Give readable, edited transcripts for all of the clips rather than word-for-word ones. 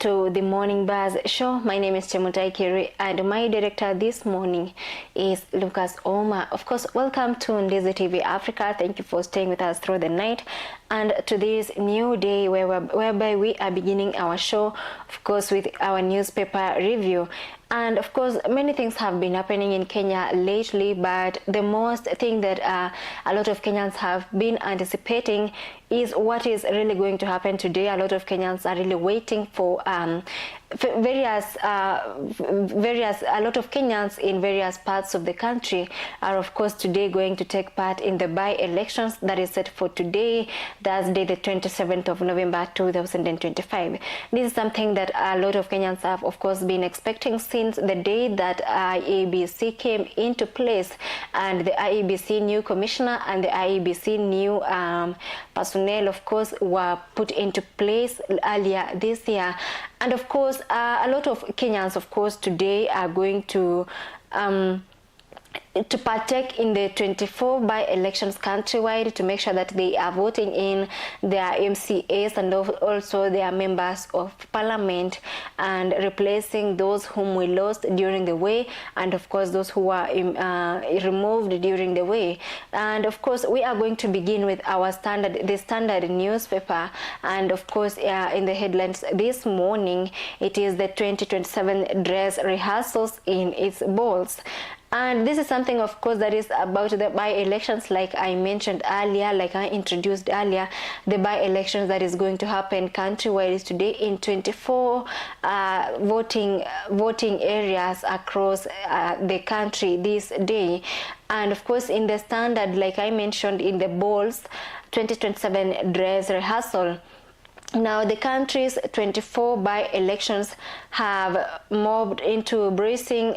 to the Morning Buzz show. My name is Chemutai Kiri and my director this morning is Lucas Oma. Of course, welcome to Ndizi TV Africa. Thank you for staying with us through the night and to this new day whereby we are beginning our show, of course, with our newspaper review. And of course, many things have been happening in Kenya lately, but the most thing that a lot of Kenyans have been anticipating is what is really going to happen today. A lot of Kenyans are really waiting for a lot of Kenyans in various parts of the country are of course today going to take part in the by-elections that is set for today, Thursday the 27th of November 2025. This is something that a lot of Kenyans have of course been expecting since the day that IEBC came into place, and the IEBC new commissioner and the IEBC new personnel of course were put into place earlier this year. And of course, a lot of Kenyans, of course, today are going to partake in the 24 by-elections countrywide to make sure that they are voting in their MCAs and also their members of parliament and replacing those whom we lost during the way, and of course those who were removed during the way. And of course we are going to begin with our the standard newspaper, and of course in the headlines this morning it is the 2027 dress rehearsals in its balls. And this is something, of course, that is about the by-elections, like I mentioned earlier, like I introduced earlier. The by-elections that is going to happen countrywide is today in 24 voting areas across the country this day. And of course, in the standard, like I mentioned, in the balls, 2027 dress rehearsal. Now, the country's 24 by-elections have moved into bracing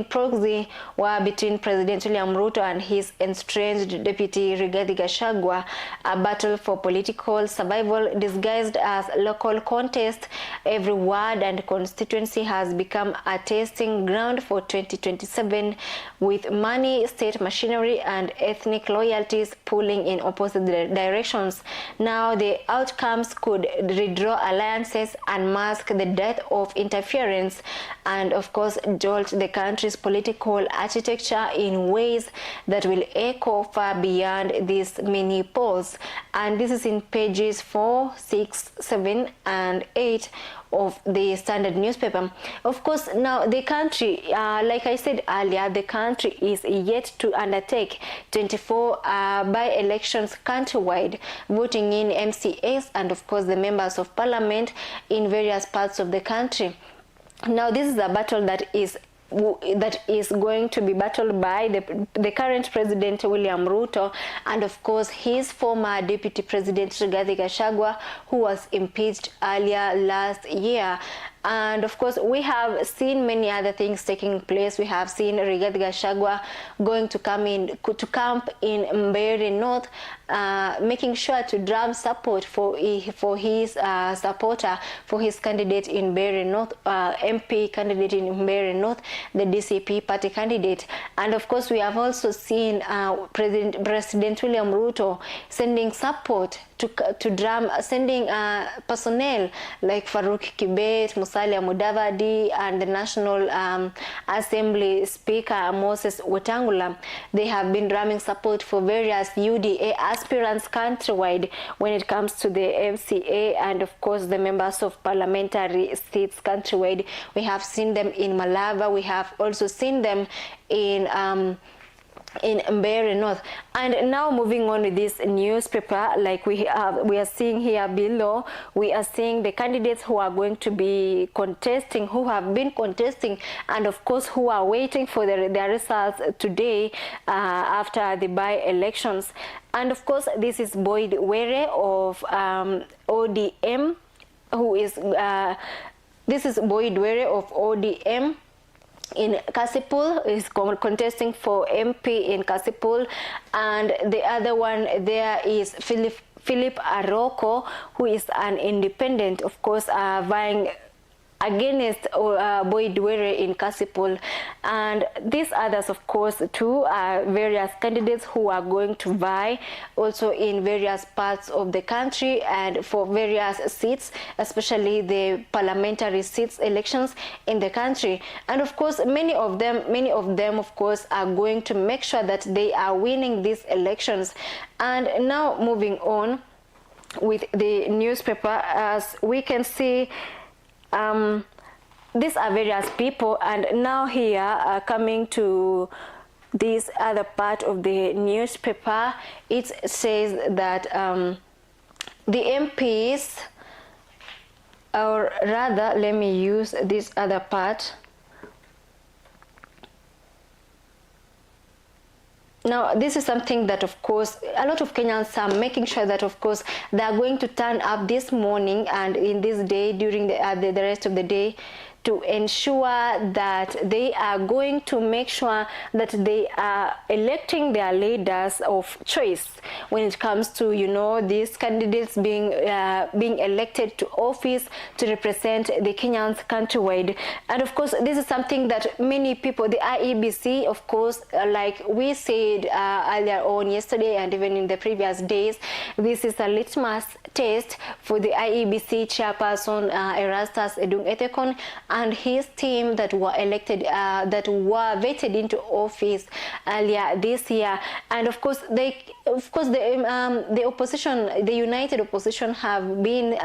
proxy war between President William Ruto and his estranged deputy Rigathi Gachagua, a battle for political survival disguised as local contest. Every ward and constituency has become a testing ground for 2027, with money, state machinery and ethnic loyalties pulling in opposite directions. Now, the outcomes could redraw alliances and mask the death of interference and, of course, jolt the country's political architecture in ways that will echo far beyond these mini polls. And this is in pages 4, 6, 7 and 8 of the standard newspaper. Of course, now the country, like I said earlier, the country is yet to undertake 24 by-elections countrywide, voting in MCAs and of course the members of parliament in various parts of the country. Now, this is a battle that is going to be battled by the current President William Ruto and of course his former Deputy President Rigathi Gachagua, who was impeached earlier last year. And of course, we have seen many other things taking place. We have seen Rigathi Gachagua going to camp in Mbeere North, making sure to drum support for his supporter, for his candidate in Mbeere North, MP candidate in Mbeere North, the DCP party candidate. And of course, we have also seen President William Ruto sending support to drum, sending personnel like Farouk Kibet, Musalia Mudavadi, and the National Assembly Speaker Moses Wetangula. They have been drumming support for various UDA aspirants countrywide when it comes to the MCA and of course the members of parliamentary seats countrywide. We have seen them in Malava. We have also seen them in Mbeere North. And now moving on with this newspaper, like we are seeing here below, we are seeing the candidates who are going to be contesting, who have been contesting, and of course who are waiting for their results today after the by-elections. And of course, this is Boyd Were of ODM, who is this is Boyd Were of ODM in Kasipul, is contesting for MP in Kasipul, and the other one there is Philip Aroko, who is an independent, of course, vying against Boyd Were in Kasipul. And these others, of course, too, are various candidates who are going to vie also in various parts of the country and for various seats, especially the parliamentary seats elections in the country. And of course, many of them, of course, are going to make sure that they are winning these elections. And now moving on with the newspaper, as we can see, these are various people, and now here coming to this other part of the newspaper, it says that the MPs, or rather, let me use this other part. Now, this is something that, of course, a lot of Kenyans are making sure that, of course, they are going to turn up this morning and in this day, during the rest of the day, to ensure that they are going to make sure that they are electing their leaders of choice when it comes to, you know, these candidates being elected to office to represent the Kenyans countrywide. And of course, this is something that many people, the IEBC, of course, like we said earlier on yesterday and even in the previous days, this is a litmus test for the IEBC chairperson Erastus Edung Ethekon and his team that were elected, that were vetted into office earlier this year. And of course, the opposition, the united opposition, have been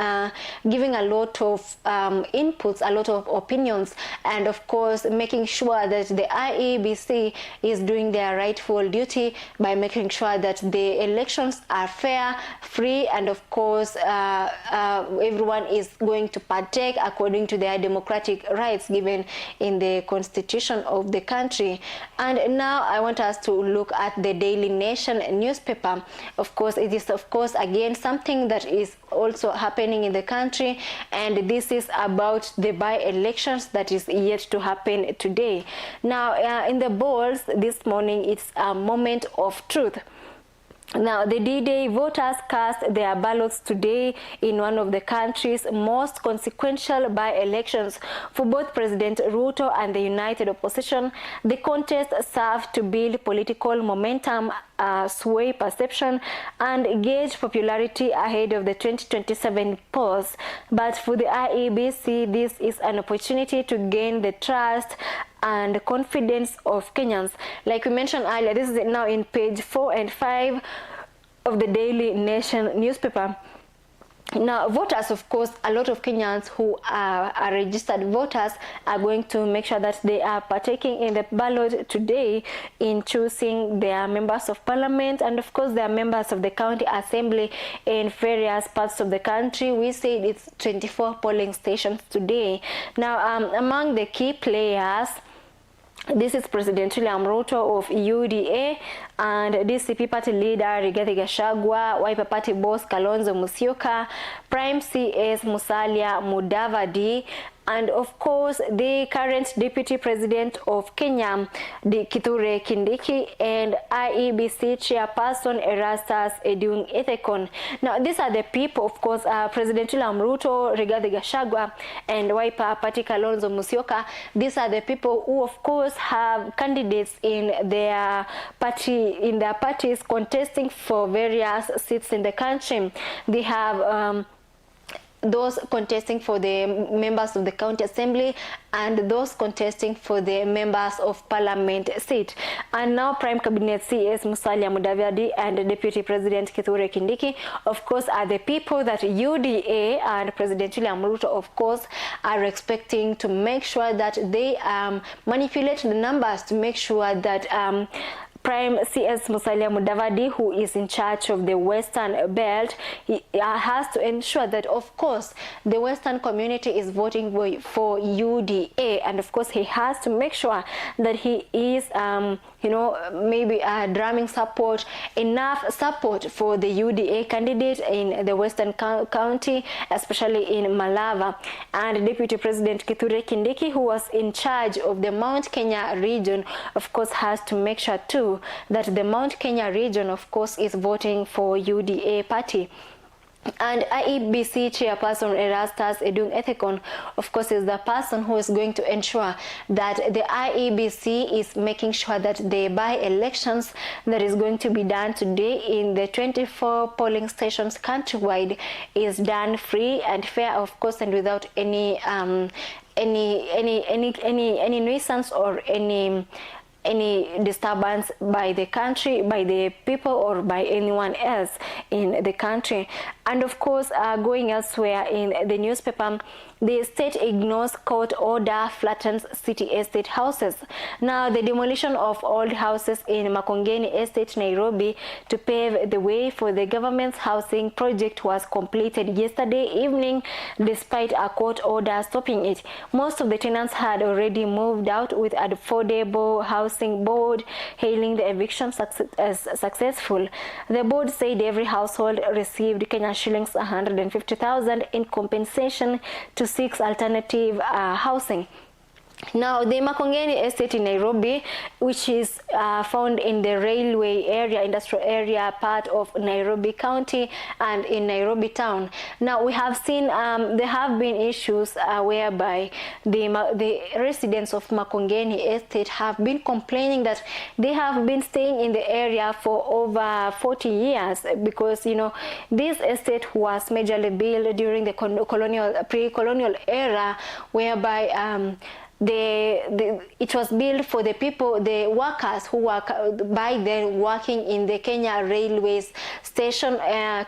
giving a lot of inputs, a lot of opinions, and of course making sure that the IEBC is doing their rightful duty by making sure that the elections are fair, free, and of course everyone is going to partake according to their democratic rights given in the constitution of the country. And now I want us to look at the Daily Nation newspaper. Of course, it is, of course, again something that is also happening in the country, and this is about the by-elections that is yet to happen today. Now, in the polls this morning, it's a moment of truth. Now, the D-Day voters cast their ballots today in one of the country's most consequential by-elections for both President Ruto and the united opposition. The contest served to build political momentum, sway perception, and gauge popularity ahead of the 2027 polls. But for the IEBC, this is an opportunity to gain the trust and confidence of Kenyans. Like we mentioned earlier, this is now in page 4 and 5 of the Daily Nation newspaper. Now, voters, of course, a lot of Kenyans who are registered voters are going to make sure that they are partaking in the ballot today in choosing their members of parliament and, of course, their members of the county assembly in various parts of the country. We said it's 24 polling stations today. Now, among the key players, this is President William Ruto of UDA and DCP party leader Rigathi Gachagua, Wiper party boss Kalonzo Musyoka, Prime CS Musalia Mudavadi, and of course the current Deputy President of Kenya, Kithure Kindiki, and IEBC Chairperson Erastus Edung Ethekon. Now, these are the people, of course, President William Ruto, Rigathi Gachagua, and Wiper party Kalonzo Musyoka. These are the people who, of course, have candidates in their parties contesting for various seats in the country. They have those contesting for the members of the county assembly and those contesting for the members of parliament seat. And now Prime Cabinet CS Musalia Mudavadi and Deputy President Kithure Kindiki, of course, are the people that UDA and President William Ruto, of course, are expecting to make sure that they manipulate the numbers to make sure that Prime CS Musalia Mudavadi, who is in charge of the Western Belt, he has to ensure that, of course, the Western community is voting for UDA, and of course, he has to make sure that he is, maybe drumming support, enough support for the UDA candidate in the Western County, especially in Malava. And Deputy President Kithure Kindiki, who was in charge of the Mount Kenya region, of course, has to make sure too that the Mount Kenya region, of course, is voting for UDA party. And IEBC chairperson Erastus Edung Ethekon, of course, is the person who is going to ensure that the IEBC is making sure that the by-elections that is going to be done today in the 24 polling stations countrywide is done free and fair, of course, and without any nuisance or any disturbance by the country, by the people, or by anyone else in the country. And of course, going elsewhere in the newspaper, the state ignores court order, flattens city estate houses. Now, the demolition of old houses in Makongeni Estate, Nairobi, to pave the way for the government's housing project was completed yesterday evening, despite a court order stopping it. Most of the tenants had already moved out, with Affordable Housing Board hailing the eviction as successful. The board said every household received Kenya shillings 150,000 in compensation to seek alternative housing. Now, the Makongeni Estate in Nairobi, which is found in the railway area, industrial area part of Nairobi County and in Nairobi town. Now, we have seen there have been issues whereby the residents of Makongeni Estate have been complaining that they have been staying in the area for over 40 years because, you know, this estate was majorly built during the pre-colonial era, whereby it was built for the people, the workers who were by then working in the Kenya Railways station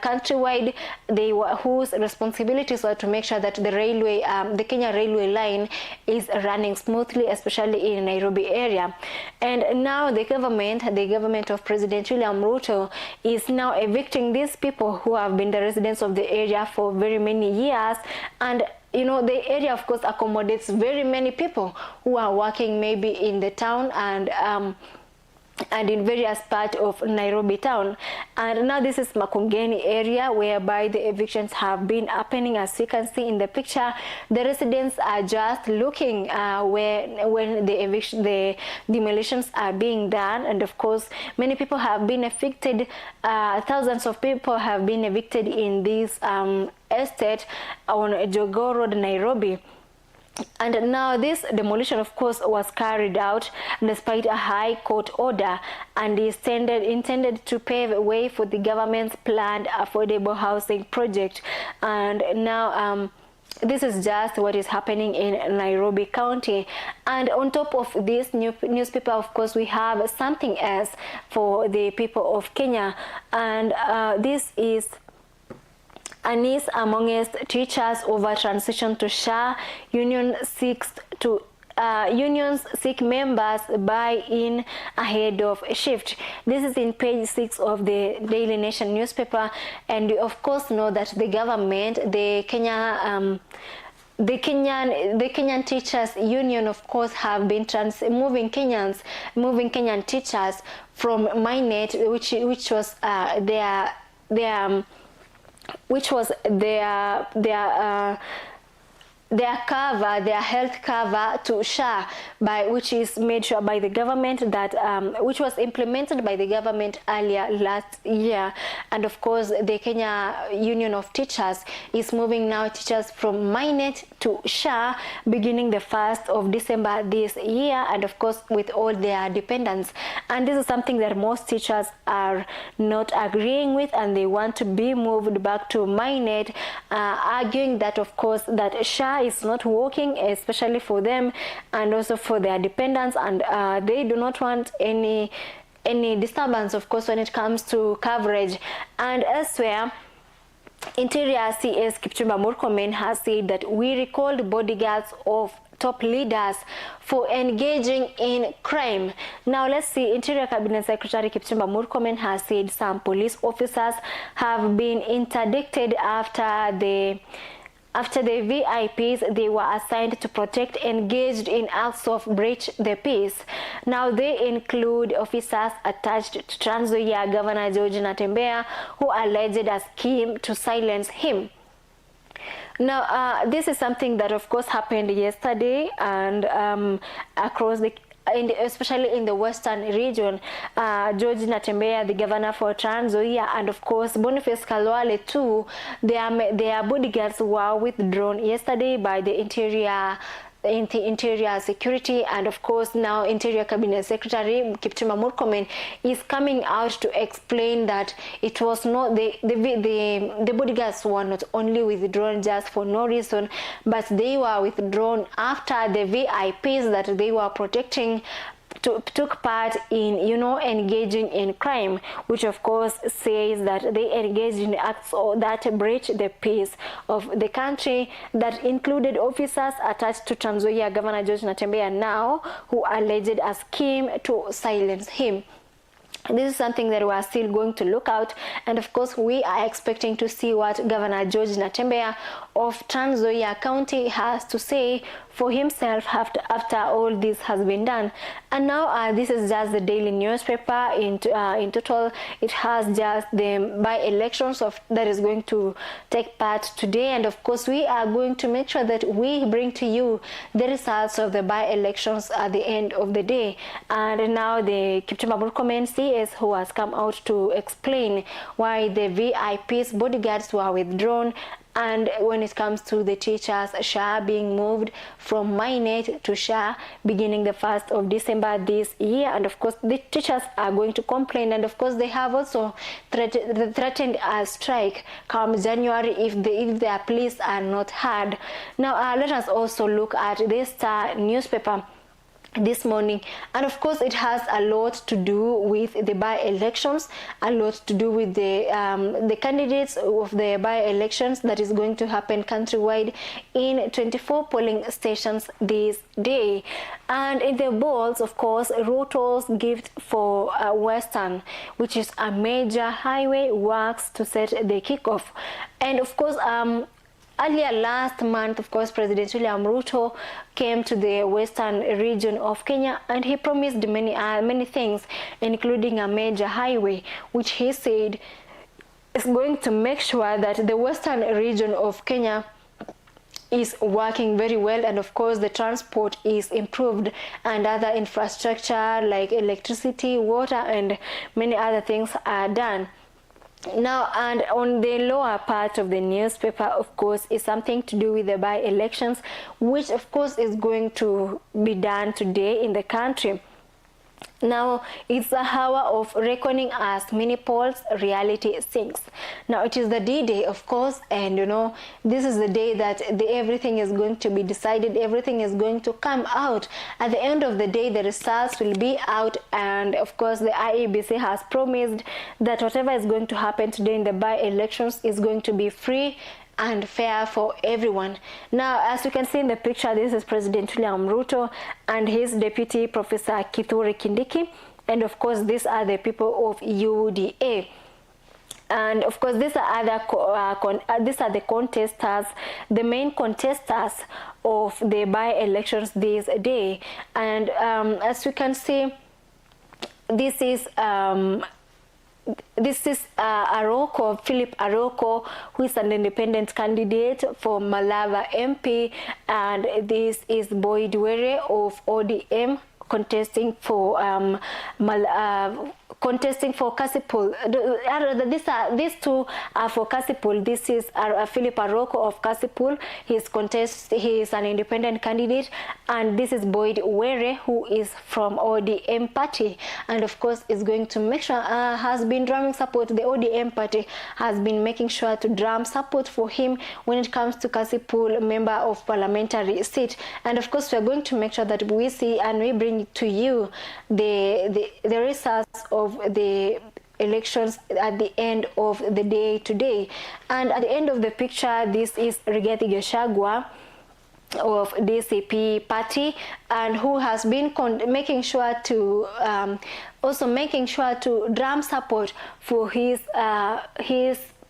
countrywide. They were whose responsibilities were to make sure that the railway, the Kenya Railway line, is running smoothly, especially in Nairobi area. And now the government of President William Ruto is now evicting these people who have been the residents of the area for very many years. And you know, the area, of course, accommodates very many people who are working maybe in the town and in various parts of Nairobi town. And now this is Makongeni area, whereby the evictions have been happening. As you can see in the picture, the residents are just looking when the demolitions are being done. And of course, many people have been evicted. Thousands of people have been evicted in this estate on Jogoo Road, Nairobi. And now this demolition, of course, was carried out despite a high court order and is intended to pave a way for the government's planned affordable housing project. And now this is just what is happening in Nairobi County. And on top of this newspaper, of course, we have something else for the people of Kenya. And this is unease amongst teachers over transition to SHA. Unions seek members buy-in ahead of a shift. This is in page 6 of the Daily Nation newspaper. And you of course know that the government, the Kenyan Teachers Union, of course, have been moving Kenyan teachers from Minet, which was their health cover to SHA, which is made sure by the government, that which was implemented by the government earlier last year. And of course, the Kenya Union of Teachers is moving now teachers from Minet to SHA beginning the 1st of December this year, and of course with all their dependents. And this is something that most teachers are not agreeing with, and they want to be moved back to Minet, arguing that of course that SHA is not working, especially for them and also for their dependents, and they do not want any disturbance, of course, when it comes to coverage. And elsewhere, Interior CS Kipchumba Murkomen has said that we recalled bodyguards of top leaders for engaging in crime. Now let's see, Interior Cabinet Secretary Kipchumba Murkomen has said some police officers have been interdicted after the VIPs they were assigned to protect engaged in acts of breach the peace. Now they include officers attached to Trans Nzoia Governor George Natembeya, who alleged a scheme to silence him. Now this is something that of course happened yesterday, and across especially in the western region. George Natembeya, the governor for Trans Nzoia, and of course Boniface Khalwale too, their bodyguards were withdrawn yesterday by the Interior Security, and of course now Interior Cabinet Secretary Kipchumba Murkomen is coming out to explain that it was not the bodyguards were not only withdrawn just for no reason, but they were withdrawn after the VIPs that they were protecting took part in, engaging in crime, which of course says that they engaged in acts that breach the peace of the country, that included officers attached to Trans Nzoia Governor George Natembeya now, who alleged a scheme to silence him. This is something that we are still going to look out, and of course we are expecting to see what Governor George Natembeya of Trans Nzoia County has to say for himself after all this has been done. And now this is just the daily newspaper. In total, it has just the by-elections that is going to take part today, and of course we are going to make sure that we bring to you the results of the by-elections at the end of the day. And now the Kipchumba Murkomen CS, who has come out to explain why the VIP's bodyguards were withdrawn, and when it comes to the teachers' SHA being moved from Mainet to SHA beginning the 1st of December this year. And of course the teachers are going to complain, and of course they have also threatened a strike come January if their pleas are not heard. Now let us also look at this newspaper this morning, and of course it has a lot to do with the by-elections, a lot to do with the candidates of the by-elections that is going to happen countrywide in 24 polling stations this day. And in the balls, of course, Ruto's gift for Western, which is a major highway, works to set the kickoff. And of course earlier last month, of course, President William Ruto came to the western region of Kenya, and he promised many things, including a major highway, which he said is going to make sure that the western region of Kenya is working very well, and of course the transport is improved, and other infrastructure like electricity, water, and many other things are done. Now, and on the lower part of the newspaper, of course, is something to do with the by-elections, which of course is going to be done today in the country. Now, it's the hour of reckoning as mini polls reality sinks. Now, it is the D-Day, of course, and this is the day that everything is going to be decided, everything is going to come out. At the end of the day, the results will be out, and of course, the IEBC has promised that whatever is going to happen today in the by-elections is going to be free and fair for everyone. Now, as you can see in the picture, this is President William Ruto and his deputy, Professor Kithure Kindiki, and of course these are the people of UDA. And of course these are the contestants, the main contestants of the by-elections this day. And as you can see, this is Aroko, Philip Aroko, who is an independent candidate for Malava MP, and this is Boyd Were of ODM contesting for Kasipul. These two are for Kasipul. This is Philip Aroko of Kasipul. He is an independent candidate, and this is Boyd Were, who is from ODM party, and of course is going to make sure has been drumming support. The ODM party has been making sure to drum support for him when it comes to Kasipul member of parliamentary seat. And of course we are going to make sure that we see and we bring to you the results of the elections at the end of the day today. And at the end of the picture, this is Rigathi Gachagua of DCP party, and who has been making sure to drum support for his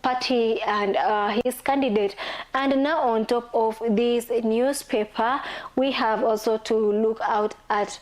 party and his candidate. And now on top of this newspaper, we have also to look out at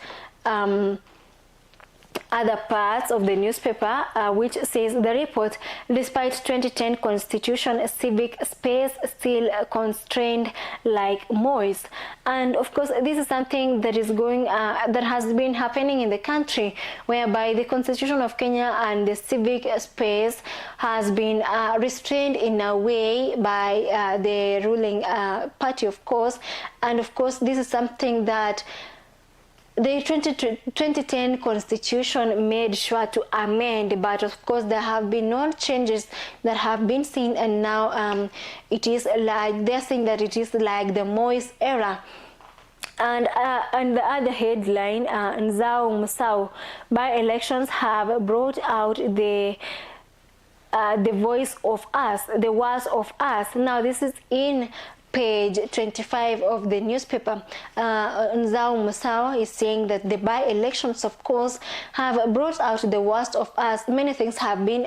other parts of the newspaper, which says the report, despite 2010 constitution, civic space still constrained like Moise. And of course, this is something that is going, that has been happening in the country, whereby the Constitution of Kenya and the civic space has been restrained in a way by the ruling party, of course. And of course, this is something that the 2010 constitution made sure to amend, but of course there have been no changes that have been seen, and now it is like they're saying that it is like the Moise era. And the other headline, Nzau Musau, by-elections have brought out the voice of us, the words of us. Now this is in page 25 of the newspaper. Nzau Musau is saying that the by-elections, of course, have brought out the worst of us. Many things have been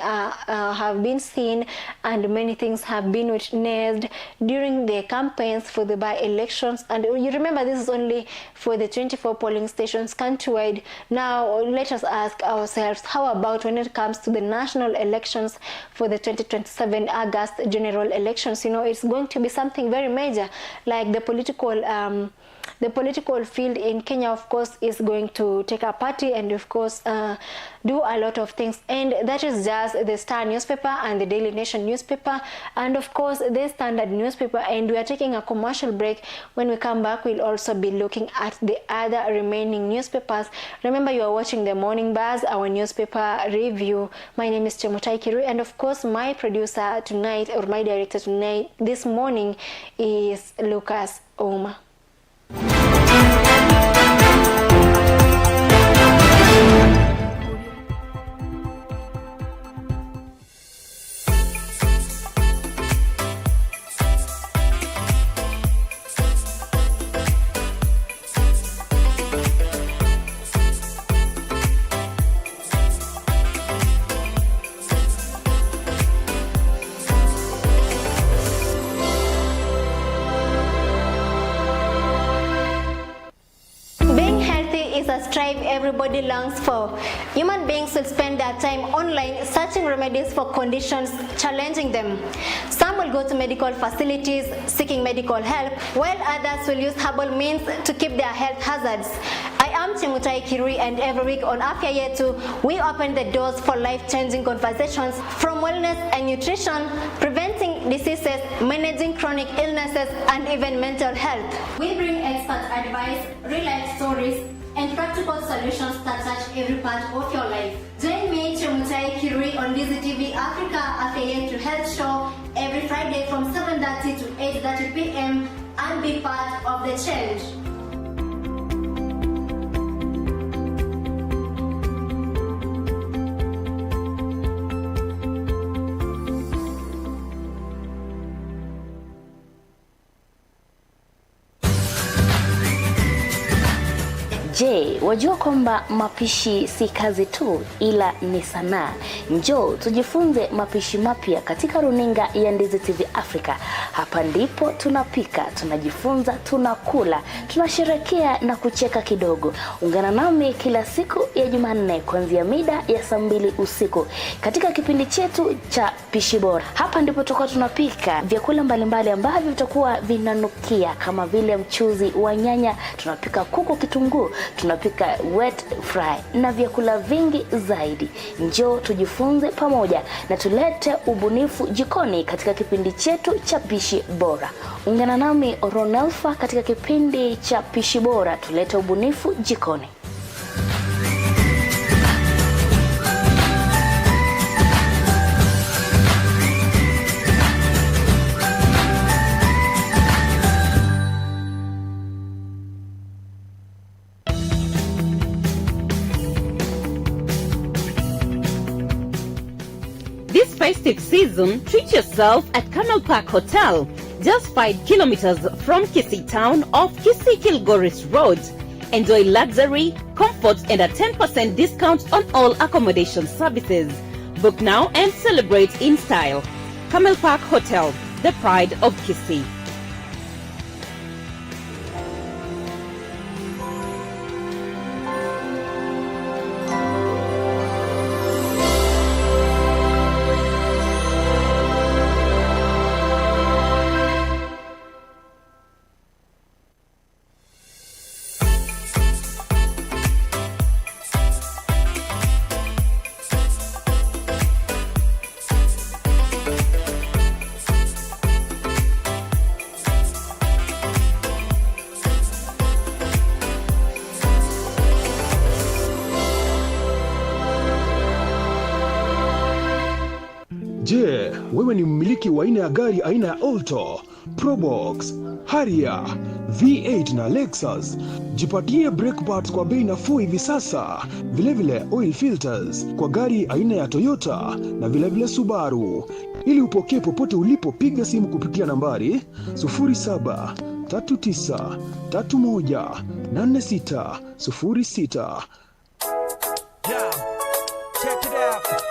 seen, and many things have been witnessed during the campaigns for the by-elections. And you remember, this is only for the 24 polling stations countrywide. Now let us ask ourselves, how about when it comes to the national elections for the 2027 August general elections? You know, it's going to be something very major, like the political field in Kenya, of course, is going to take a party and, of course, do a lot of things. And that is just the Star newspaper and the Daily Nation newspaper, and of course the Standard newspaper. And we are taking a commercial break. When we come back, we'll also be looking at the other remaining newspapers. Remember, you are watching the Morning Buzz, our newspaper review. My name is Chemutai Kirui, and of course my producer tonight, or my director tonight, this morning, is Lucas Oma. Everybody longs for. Human beings will spend their time online searching remedies for conditions challenging them. Some will go to medical facilities seeking medical help, while others will use herbal means to keep their health hazards. I am Chemutai Kirui, and every week on Afya Yetu, we open the doors for life-changing conversations from wellness and nutrition, preventing diseases, managing chronic illnesses, and even mental health. We bring expert advice, real-life stories, and practical solutions that touch every part of your life. Join me, Chemutai Kirui, on DZTV Africa Afya Yetu Health Show every Friday from 7:30 to 8:30 p.m. and be part of the change. Je, wajua kwamba mapishi si kazi tu ila ni sanaa? Njoo tujifunze mapishi mapya katika runinga ya Ndizi TV Africa. Hapa ndipo tunapika, tunajifunza, tunakula, tunasherehekea na kucheka kidogo. Ungana nami kila siku ya Jumanne kuanzia mida ya saa 2 usiku katika kipindi chetu cha Pishi Bora. Hapa ndipo tutakuwa tunapika vyakula mbalimbali ambavyo vitakuwa vinanukia, kama vile mchuzi wa nyanya, tunapika kuku kitunguu, tunapika wet fry na vyakula vingi zaidi. Njoo tujifunze pamoja na tulete ubunifu jikoni katika kipindi chetu cha Pishi Bora. Ungana nami Ronelfa katika kipindi cha Pishi Bora, tulete ubunifu jikoni. This festive season, treat yourself at Camel Park Hotel, just 5 kilometers from Kisii town off Kisii-Kilgoris Road. Enjoy luxury, comfort, and a 10% discount on all accommodation services. Book now and celebrate in style. Camel Park Hotel, the pride of Kisii. Je, wewe ni mmiliki wa aina ya gari aina ya Alto, Probox, Harrier, V8 na Lexus? Jipatie brake pads kwa bei nafuu hivi sasa. Vilevile oil filters kwa gari aina ya Toyota na vilevile Subaru. Ili upokee popote ulipo, piga simu kupitia nambari 0739318606. Check it out.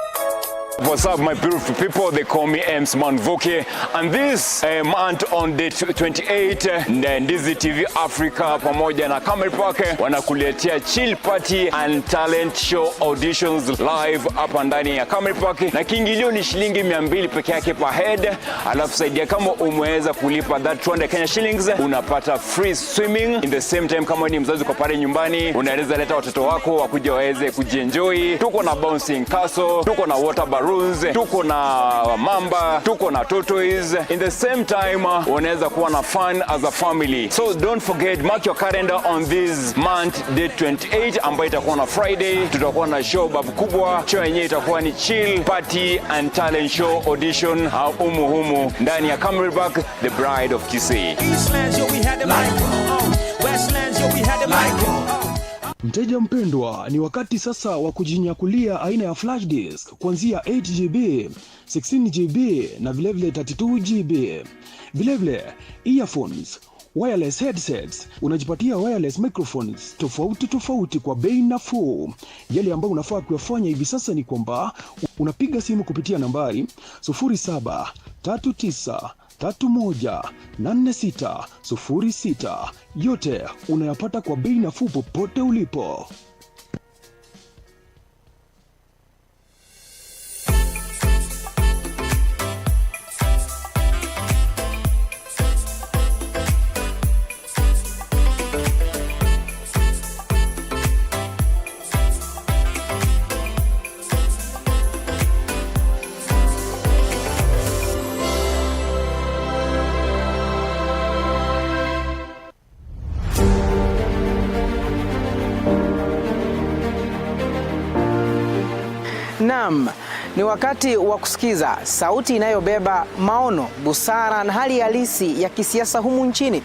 What's up, my beautiful people? They call me Ems Manvoke, and this month on date 28 Ndizi TV Africa pamoja na Camel Park wanakuletea chill party and talent show auditions live hapa ndani ya Camel Park, na kiingilio ni shilingi 200 peke yake per head. Alafu saidia kama umeweza kulipa that 200 Kenya shillings unapata free swimming. In the same time, kama ni mzazi kwa pale nyumbani, unaweza leta watoto wako wakuja waweze kujienjoy. Tuko na bouncing castle, tuko na water balloons, tuko na mamba, tuko na tortoise. In the same time, unaweza kuwa na fun as a family. So don't forget, mark your calendar on this month date 28 ambayo itakuwa na Friday. Tutakuwa na show babu kubwa. Show yenyewe itakuwa ni chill party and talent show audition humu ndani ya Camel Park, the bride of Kisii. Mteja mpendwa, ni wakati sasa wa kujinyakulia aina ya flash disk kuanzia 8GB, 16GB na vilevile 32GB. Vilevile earphones, wireless headsets, unajipatia wireless microphones tofauti kwa bei nafuu. Yale ambayo unafaa kuyafanya hivi sasa ni kwamba unapiga simu kupitia nambari 0739318606. Yote unayapata kwa bei nafuu popote ulipo. Naam, ni wakati wa kusikiza sauti inayobeba maono, busara na hali halisi ya kisiasa humu nchini.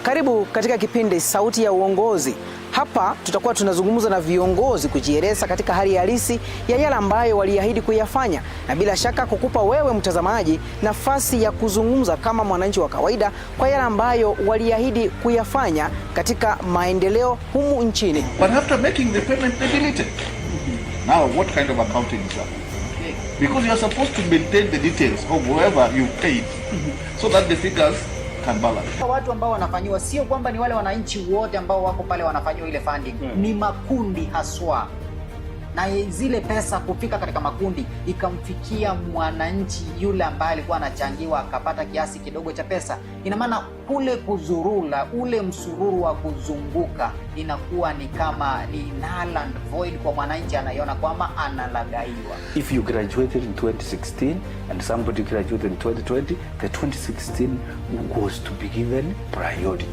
Karibu katika kipindi Sauti ya Uongozi. Hapa tutakuwa tunazungumza na viongozi kujieleza katika hali halisi ya yale ambayo waliahidi kuyafanya, na bila shaka kukupa wewe mtazamaji nafasi ya kuzungumza kama mwananchi wa kawaida kwa yale ambayo waliahidi kuyafanya katika maendeleo humu nchini. But after making the payment, they delete it. Now, what kind of accounting is that? Because you are supposed to maintain the details of whoever you paid, so that the figures can balance. Watu ambao wanafanyiwa sio kwamba ni wale wananchi wote ambao wako pale wanafanyiwa ile funding, ni makundi haswa. Na zile pesa kufika katika makundi ikamfikia mwananchi yule ambaye alikuwa anachangiwa akapata kiasi kidogo cha pesa. Ina maana kule kuzurula, ule msururu wa kuzunguka inakuwa ni kama ni null and void kwa mwananchi, anaiona kwamba analagaiwa. If you graduated in 2016 and somebody graduated in 2020, the 2016 was to be given priority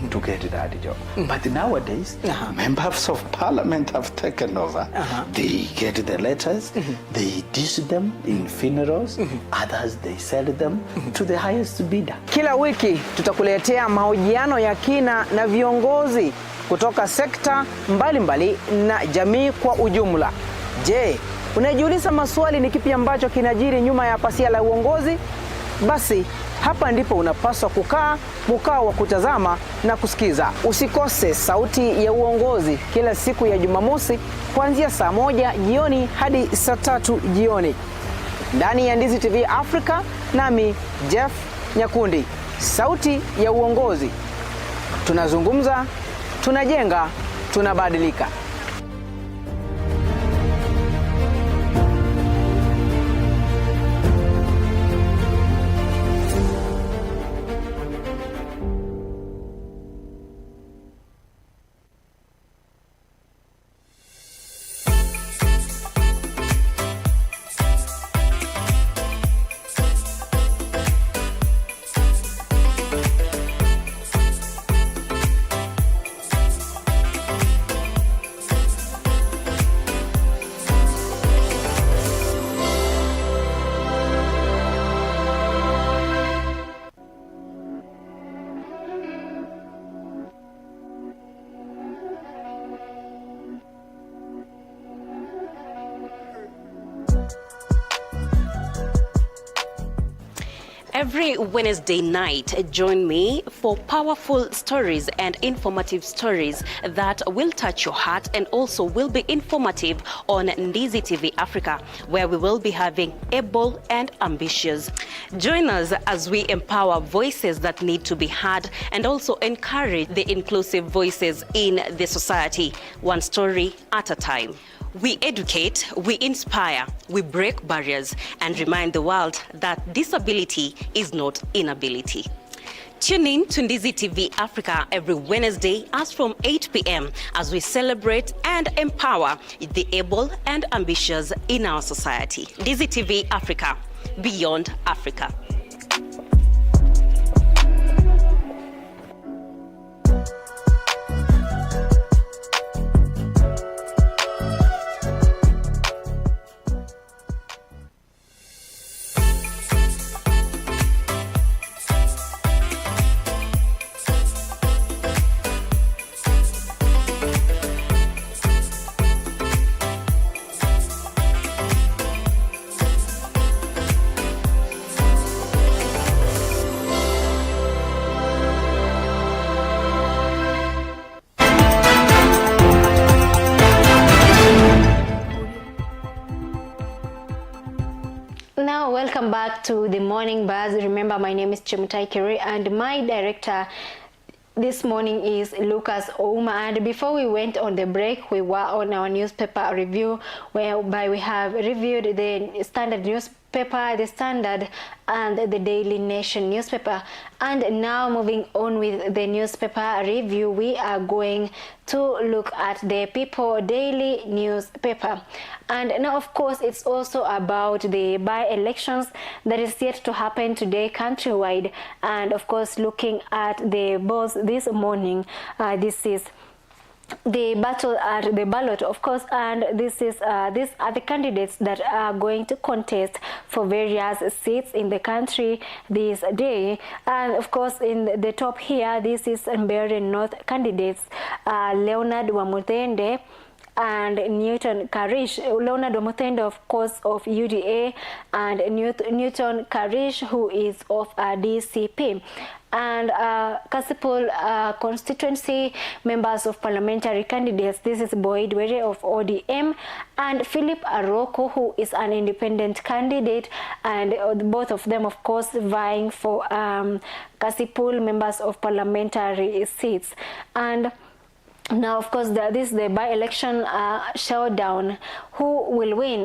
to get that job. But nowadays, members of parliament have taken over. They get the letters, they dish them in funerals, others they sell them to the highest bidder. Kila wiki tutakuletea mahojiano ya kina na viongozi kutoka sekta mbalimbali na jamii kwa ujumla. Je, unajiuliza maswali ni kipi ambacho kinajiri nyuma ya pasia la uongozi? Basi hapa ndipo unapaswa kukaa mkao wa kutazama na kusikiza. Usikose Sauti ya Uongozi kila siku ya Jumamosi kuanzia saa 1 jioni hadi saa 3 jioni ndani ya Ndizi TV Africa, nami Jeff Nyakundi. Sauti ya Uongozi, tunazungumza, tunajenga, tunabadilika. Every Wednesday night, join me for powerful stories and informative stories that will touch your heart and also will be informative on Ndizi TV Africa, where we will be having able and ambitious. Join us as we empower voices that need to be heard and also encourage the inclusive voices in the society, one story at a time. We educate, we inspire, we break barriers and remind the world that disability is not inability. Tune in to Ndizi TV Africa every Wednesday as from 8 p.m. as we celebrate and empower the able and ambitious in our society. Ndizi TV Africa, beyond Africa. Now, welcome back to the Morning Buzz. Remember, my name is Chemutai Kiri and my director this morning is Lucas Ouma. And before we went on the break, we were on our newspaper review, whereby we have reviewed the Standard newspaper, the Standard, and the Daily Nation newspaper. And now, moving on with the newspaper review, we are going to look at the People Daily newspaper. And now, of course, it's also about the by-elections that is yet to happen today countrywide. And of course, looking at the polls this morning, this is the battle at the ballot, of course, and these are the candidates that are going to contest for various seats in the country this day. And of course, in the top here, this is Mbeere North candidates, Leonard Wamuthende and Newton Karish. Leonard Wamuthende, of course, of UDA, and Newton Karish, who is of DCP. And Kasipul constituency members of parliamentary candidates, this is Boyd Were of ODM and Philip Aroko, who is an independent candidate, and both of them, of course, vying for Kasipul members of parliamentary seats. And now, of course, this is the by-election showdown. Who will win?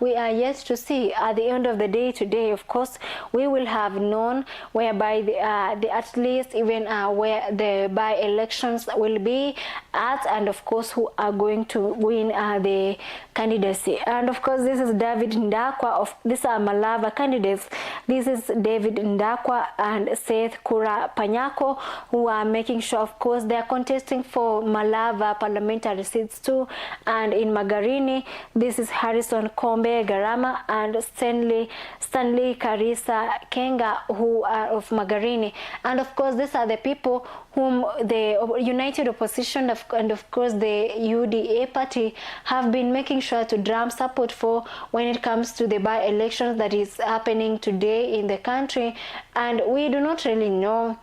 We are yet to see. At the end of the day today, of course, we will have known whereby the at least even where the by-elections will be at, and of course, who are going to win the candidacy. And of course, this is David Ndakwa. These are Malava candidates. This is David Ndakwa and Seth Kura Panyako, who are making sure, of course, they are contesting for Malava parliamentary seats too. And in Magarini, this is Harrison Kombe Garama and Stanley Karisa Kenga, who are of Magarini. And of course, these are the people whom the United Opposition and of course the UDA party have been making sure to drum support for when it comes to the by-elections that is happening today in the country. And we do not really know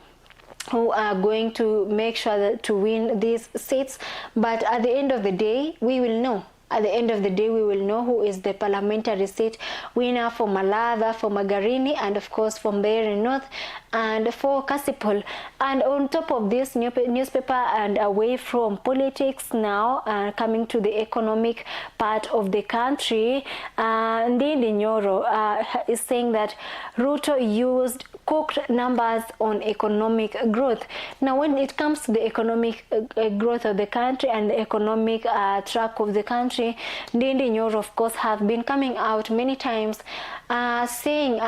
who are going to make sure that to win these seats, but at the end of the day, we will know. At the end of the day, we will know who is the parliamentary seat winner for Malava, for Magarini, and of course for Mbeere North and for Kasipul. And on top of this newspaper and away from politics now, coming to the economic part of the country, Ndindi Nyoro is saying that Ruto used cooked numbers on economic growth. Now, when it comes to the economic growth of the country and the economic track of the country, Ndindi Nyoro, of course, have been coming out many times saying,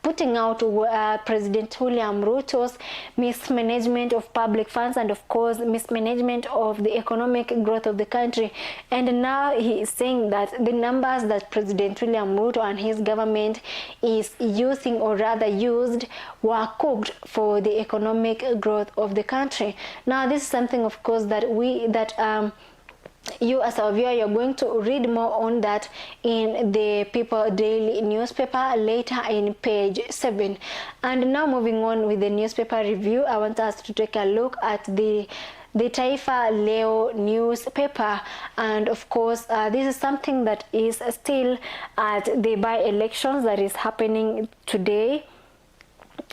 putting out President William Ruto's mismanagement of public funds and, of course, mismanagement of the economic growth of the country. And now he is saying that the numbers that President William Ruto and his government is using, or rather used, were cooked for the economic growth of the country. Now, this is something, of course, that you as our viewer, you're going to read more on that in the People Daily newspaper later in page 7. And now moving on with the newspaper review, I want us to take a look at the Taifa Leo newspaper, and of course this is something that is still at the by-elections that is happening today,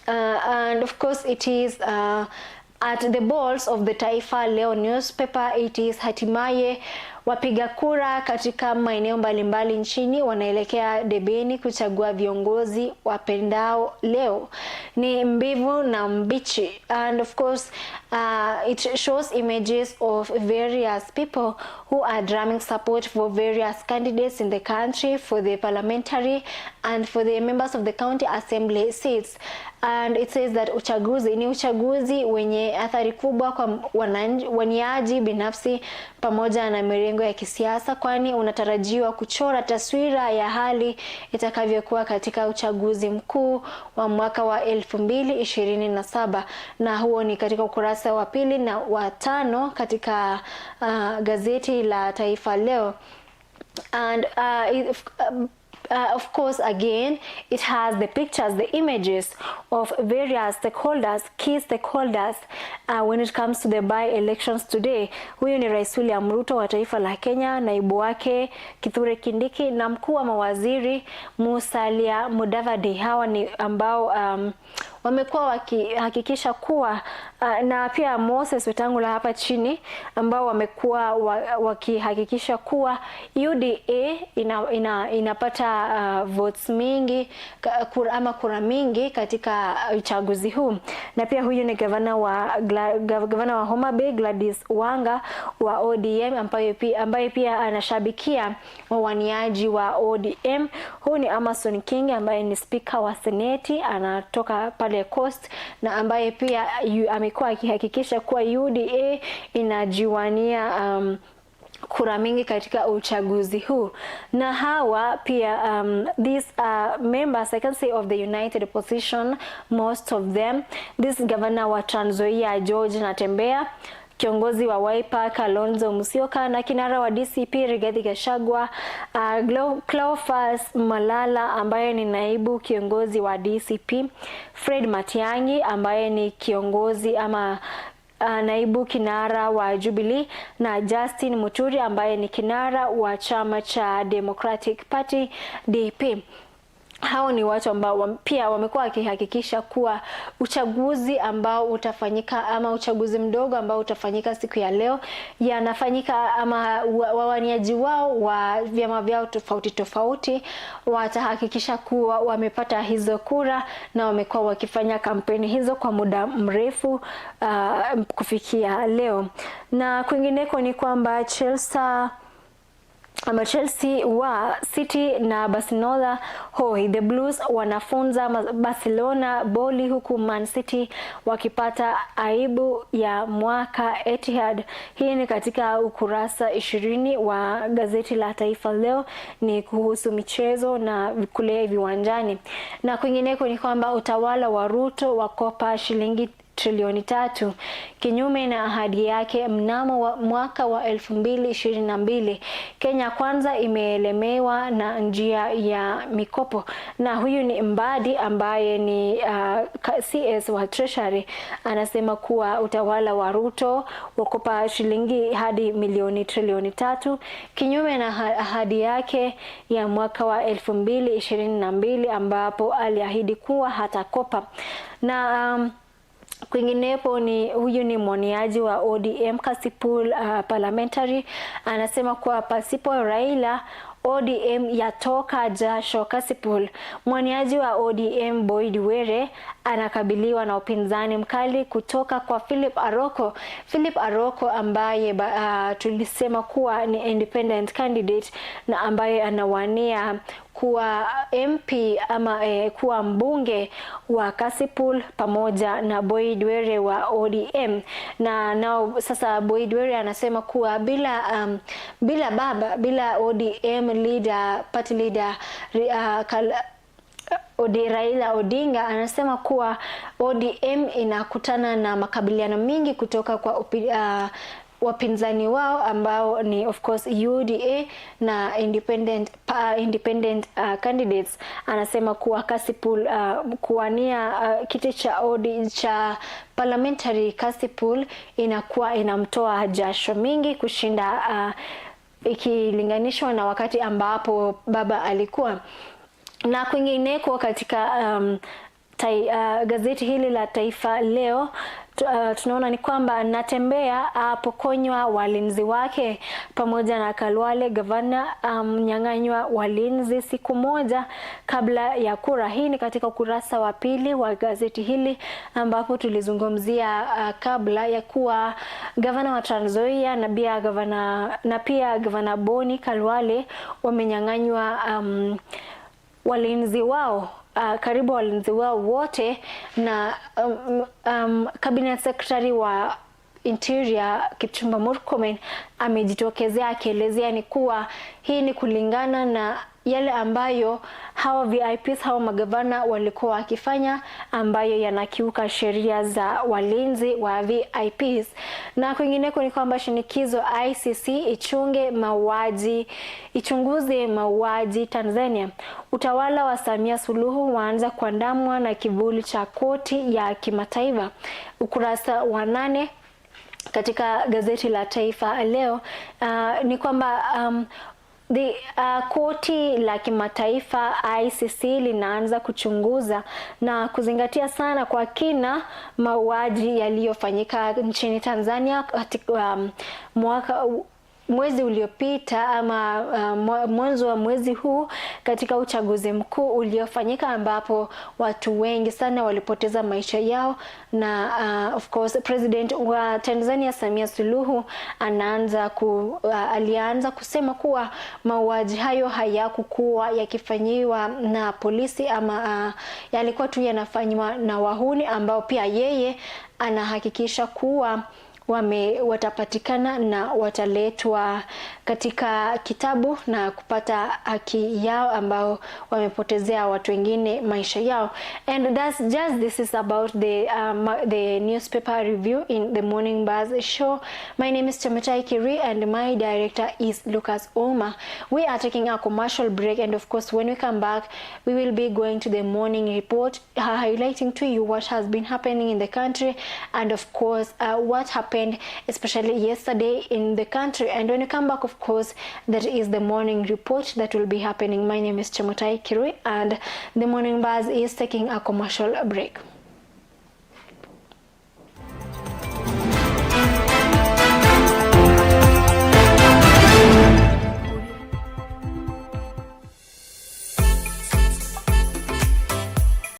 and of course it is at the balls of the Taifa Leo newspaper. It is hatimaye wapiga kura katika maeneo mbalimbali nchini wanaelekea debeni kuchagua viongozi wapendao leo. Ni mbivu na mbichi, and of course it shows images of various people who are drumming support for various candidates in the country for the parliamentary and for the members of the county assembly seats. And it says that uchaguzi ni uchaguzi wenye athari kubwa kwa waniaji binafsi pamoja na mirengo ya kisiasa, kwani unatarajiwa kuchora taswira ya hali itakavyokuwa katika uchaguzi mkuu wa mwaka wa 2027, na huo ni katika ukurasa wa 2 na wa 5 katika gazeti la Taifa Leo. And of course, again, it has the pictures, the images of various stakeholders, key stakeholders when it comes to the by-elections today. Huyu ni Rais William Ruto wa taifa la Kenya, naibu wake Kithure Kindiki na mkuu wa mawaziri Musalia Mudavadi. Hawa ni ambao wamekuwa wakihakikisha kuwa na pia Moses Wetangula hapa chini, ambao wamekuwa wakihakikisha kuwa UDA inapata votes mingi kura mingi katika uchaguzi huu. Na pia huyu ni gavana wa Homa Bay Gladys Wanga wa ODM, ambaye pia anashabikia wawaniaji wa ODM. Huyu ni Amason King ambaye ni speaker wa seneti, anatoka pale Coast, na ambaye pia amekuwa akihakikisha kuwa UDA inajiwania kura mingi katika uchaguzi huu. Na hawa pia these members, I can say, of the United Opposition, most of them. This governor wa Trans Nzoia George Natembeya, kiongozi wa Wiper Kalonzo Musyoka, na kinara wa DCP Rigathi Gachagua, Cleophas Malala ambaye ni naibu kiongozi wa DCP, Fred Matiang'i ambaye ni kiongozi ama naibu kinara wa Jubilee, na Justin Muturi ambaye ni kinara wa chama cha Democratic Party DP. Hao ni watu ambao pia wamekuwa wakihakikisha kuwa uchaguzi ambao utafanyika ama uchaguzi mdogo ambao utafanyika siku ya leo yanafanyika, ama wawaniaji wao wa vyama vyao tofauti tofauti watahakikisha kuwa wamepata hizo kura, na wamekuwa wakifanya kampeni hizo kwa muda mrefu kufikia leo. Na kwingineko ni kwamba Chelsea wa City na Barcelona the Blues wanafunza Barcelona boli, huku Man City wakipata aibu ya mwaka Etihad. Hii ni katika ukurasa 20 wa gazeti la Taifa Leo, ni kuhusu michezo na kule viwanjani. Na kwingineko ni kwamba utawala wa Ruto wakopa shilingi trilioni 3 kinyume na ahadi yake mnamo mwaka wa 2022. Kenya Kwanza imeelemewa na njia ya mikopo, na huyu ni Mbadi ambaye ni CS wa Treasury, anasema kuwa utawala wa Ruto wakopa shilingi hadi trilioni 3 kinyume na ahadi yake ya mwaka wa 2022 ambapo aliahidi kuwa hatakopa. Na kwinginepo ni huyu ni mwaniaji wa ODM Kasipul parliamentary, anasema kuwa pasipo Raila ODM yatoka jasho. Kasipul, mwaniaji wa ODM Boyd Were, anakabiliwa na upinzani mkali kutoka kwa Philip Aroko. Philip Aroko ambaye tulisema kuwa ni independent candidate na ambaye anawania kuwa MP ama kuwa mbunge wa Kasipul pamoja na Boyd Were wa ODM. Na nao sasa Boyd Were anasema kuwa bila ODM leader, party leader Raila Odinga, anasema kuwa ODM inakutana na makabiliano mingi kutoka kwa wapinzani wao ambao ni of course UDA na independent candidates. Anasema kuwa Kasipul kuwania kiti cha parliamentary Kasipul inakuwa inamtoa jasho mingi kushinda ikilinganishwa na wakati ambapo baba alikuwa. Na kwingineko katika gazeti hili la Taifa Leo tunaona ni kwamba Natembeya apokonywa walinzi wake, pamoja na Kalwale gavana mnyang'anywa walinzi siku moja kabla ya kura. Hii ni katika ukurasa wa pili wa gazeti hili, ambapo tulizungumzia kabla ya kuwa gavana wa Trans Nzoia na pia gavana Boni Kalwale wamenyang'anywa walinzi wao, karibu walinzi wao wote, na cabinet secretary wa Interior Kipchumba Murkomen amejitokezea akielezea ni kuwa hii ni kulingana na yale ambayo hawa VIPs hawa magavana walikuwa wakifanya, ambayo yanakiuka sheria za walinzi wa VIPs. Na kwingineko ni kwamba shinikizo ICC ichunguze mauaji Tanzania. Utawala wa Samia Suluhu waanza kuandamwa na kivuli cha koti ya kimataifa. Ukurasa wa 8 katika gazeti la Taifa Leo ni kwamba koti la kimataifa ICC linaanza kuchunguza na kuzingatia sana kwa kina mauaji yaliyofanyika nchini Tanzania katika mwezi uliopita ama mwanzo wa mwezi huu katika uchaguzi mkuu uliofanyika, ambapo watu wengi sana walipoteza maisha yao. Na of course President wa Tanzania Samia Suluhu alianza kusema kuwa mauaji hayo hayakuwa yakifanyiwa na polisi ama yalikuwa tu yanafanywa na wahuni, ambao pia yeye anahakikisha kuwa watapatikana na wataletwa katika kitabu na kupata haki yao ambao wamepotezea watu wengine maisha yao. And this is about the newspaper review in the Morning Buzz show. My name is Chemutai Kiri and my director is Lucas Oma. We are taking a commercial break, and of course when we come back we will be going to the morning report, highlighting to you what has been happening in the country, and of course what happened especially yesterday in the country. And when you come back, of course, that is the morning report that will be happening. My name is Chemutai Kirui, and the Morning Buzz is taking a commercial break.